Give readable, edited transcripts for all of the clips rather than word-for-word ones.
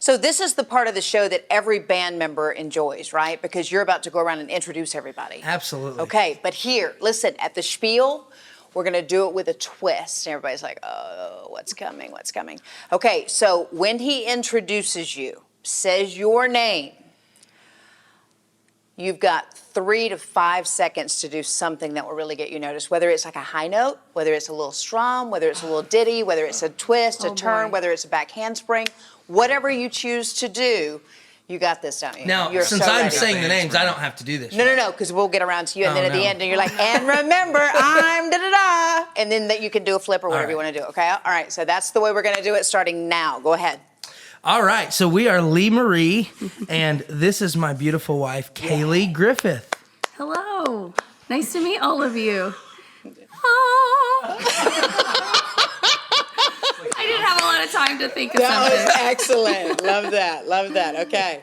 So this is the part of the show that every band member enjoys, right? Because you're about to go around and introduce everybody. Absolutely. Okay, but here, listen, at the Spiel, we're going to do it with a twist. And everybody's like, oh, what's coming? What's coming? Okay, so when he introduces you, says your name, you've got 3 to 5 seconds to do something that will really get you noticed, whether it's like a high note, whether it's a little strum, whether it's a little ditty, whether it's a twist, a turn, whether it's a back handspring, whatever you choose to do. You got this, don't you? Now, since I'm saying the names, I don't have to do this. No, because we'll get around to you, and then at the end, and you're like, and remember, I'm da-da-da, and then that you can do a flip or whatever you want to do, okay? All right, so that's the way we're going to do it starting now. Go ahead. All right, so we are Lee Marie, and this is my beautiful wife, Kaylee Griffith. Hello. Nice to meet all of you. I didn't have a lot of time to think of something. That was excellent. Love that. Love that. Okay.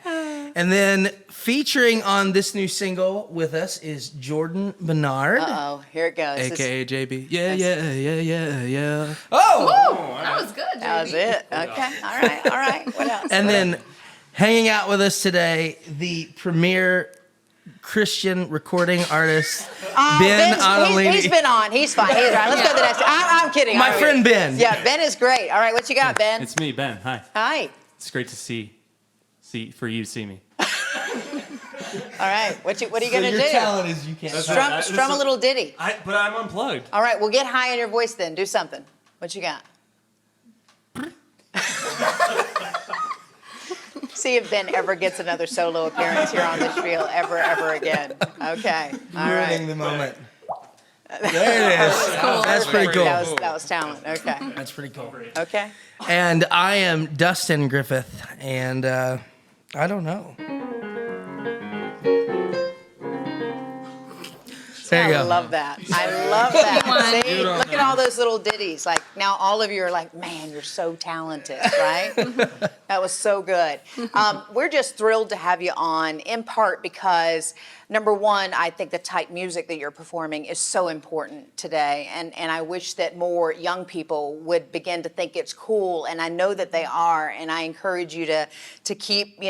And then featuring on this new single with us is Jordan Bernard. Uh-oh, here it goes. AKA JB. Yeah. Oh! That was good, JB. That was it. Okay. All right. What else? And then hanging out with us today, the premier Christian recording artist, Ben Adelini. He's been on. He's fine. He's right. Let's go to the next. I'm kidding. My friend Ben. Yeah, Ben is great. All right, what you got, Ben? It's me, Ben. Hi. Hi. It's great to see for you to see me. All right. What are you going to do? Your talent is you can't. Strum a little ditty. But I'm unplugged. All right, well, get high in your voice then. Do something. What you got? See if Ben ever gets another solo appearance here on the Spiel ever again. Okay. All right. Ruining the moment. There it is. Cool. That's pretty cool. That was talent. Okay. That's pretty cool. Okay. And I am Dustin Griffith, and I don't know. There you go. I love that. See, look at all those little ditties. Like now, all of you are like, man, you're so talented, right? That was so good. We're just thrilled to have you on, in part because, number one, I think the type music that you're performing is so important today, and I wish that more young people would begin to think it's cool, and I know that they are, and I encourage you to keep,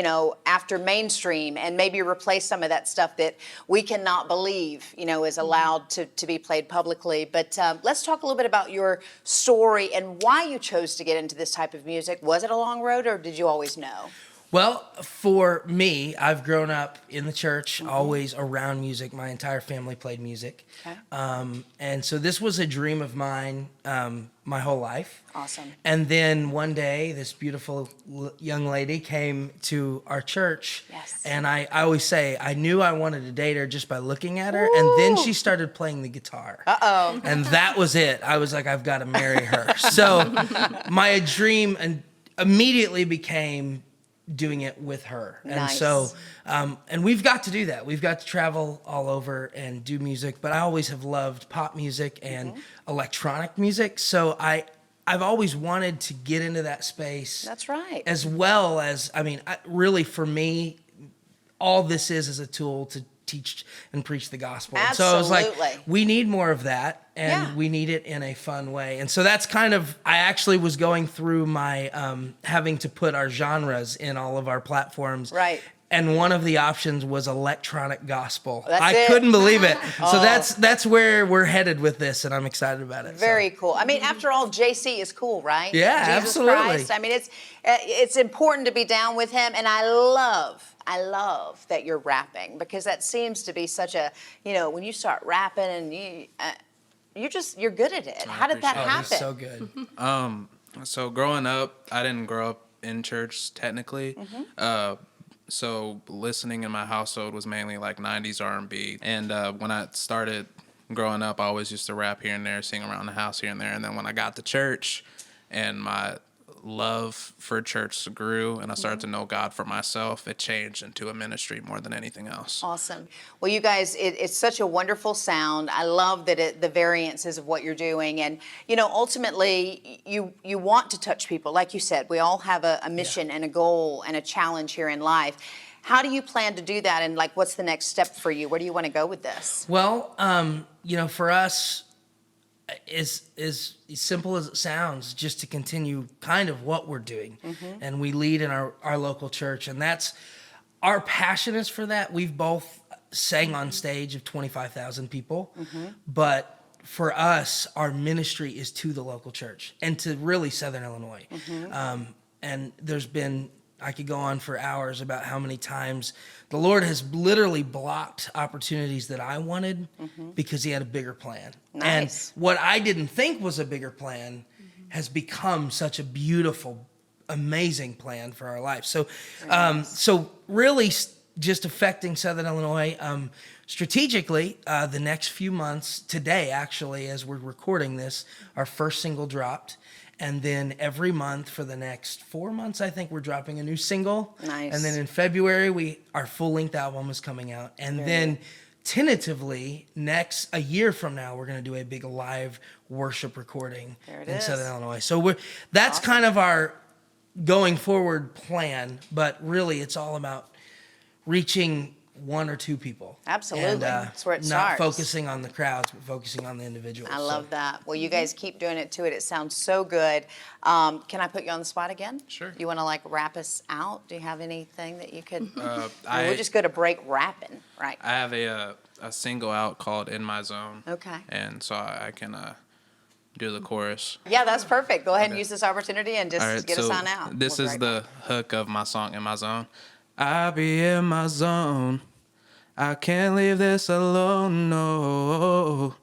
after mainstream and maybe replace some of that stuff that we cannot believe, is allowed to be played publicly. But let's talk a little bit about your story and why you chose to get into this type of music. Was it a long road, or did you always know? Well, for me, I've grown up in the church, always around music. My entire family played music. Okay. And so this was a dream of mine my whole life. Awesome. And then one day, this beautiful young lady came to our church. Yes. And I always say, I knew I wanted to date her just by looking at her. And then she started playing the guitar. Uh-oh. And that was it. I was like, I've got to marry her. So my dream immediately became doing it with her. And nice. So, and we've got to do that. We've got to travel all over and do music, but I always have loved pop music and electronic music. So I've always wanted to get into that space. That's right. As well as, really for me, all this is a tool to teach and preach the gospel. And so I was like, we need more of that, and we need it in a fun way. And so that's kind of, I actually was going through my having to put our genres in all of our platforms. Right. And one of the options was electronic gospel. That's couldn't believe it. So that's where we're headed with this, and I'm excited about it. Very cool. After all, JC is cool, right? Yeah, Jesus absolutely. Christ. It's important to be down with him, and I love that you're rapping, because that seems to be such a, when you start rapping and you're good at it. How did that happen? He's so good. So growing up, I didn't grow up in church technically. So listening in my household was mainly like 90s R&B. And when I started growing up, I always used to rap here and there, sing around the house here and there. And then when I got to church and my love for church grew and I started to know God for myself, it changed into a ministry more than anything else. Awesome. Well, you guys, it's such a wonderful sound. I love that the variances of what you're doing. And, ultimately, you want to touch people. Like you said, we all have a mission and a goal and a challenge here in life. How do you plan to do that? And, what's the next step for you? Where do you want to go with this? Well, for us, is as simple as it sounds, just to continue kind of what we're doing. And we lead in our local church, and that's our passion is for that. We've both sang on stage of 25,000 people, but for us, our ministry is to the local church and to really Southern Illinois. And there's been, I could go on for hours about how many times the Lord has literally blocked opportunities that I wanted because he had a bigger plan. Nice. And what I didn't think was a bigger plan has become such a beautiful, amazing plan for our life. So, so really just affecting Southern Illinois, strategically, the next few months, today actually, as we're recording this, our first single dropped. And then every month for the next 4 months, I think we're dropping a new single. Nice. And then in February, our full-length album is coming out. And then tentatively, a year from now, we're going to do a big live worship recording in Southern Illinois. So that's awesome. Kind of our going forward plan. But really, it's all about reaching one or two people. Absolutely. And, that's where it not starts. Focusing on the crowds, but focusing on the individuals. I love that. Well, you guys keep doing it to it. It sounds so good. Can I put you on the spot again? Sure. You want to wrap us out? Do you have anything that you could? We'll just go to break rapping, right? I have a single out called "In My Zone." Okay. And so I can do the chorus. Yeah, that's perfect. Go ahead and use this opportunity and just get us on out. This is the hook of my song, "In My Zone." I be in my zone. I can't leave this alone, no.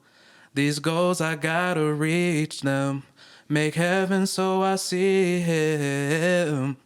These goals, I gotta reach them. Make heaven so I see him.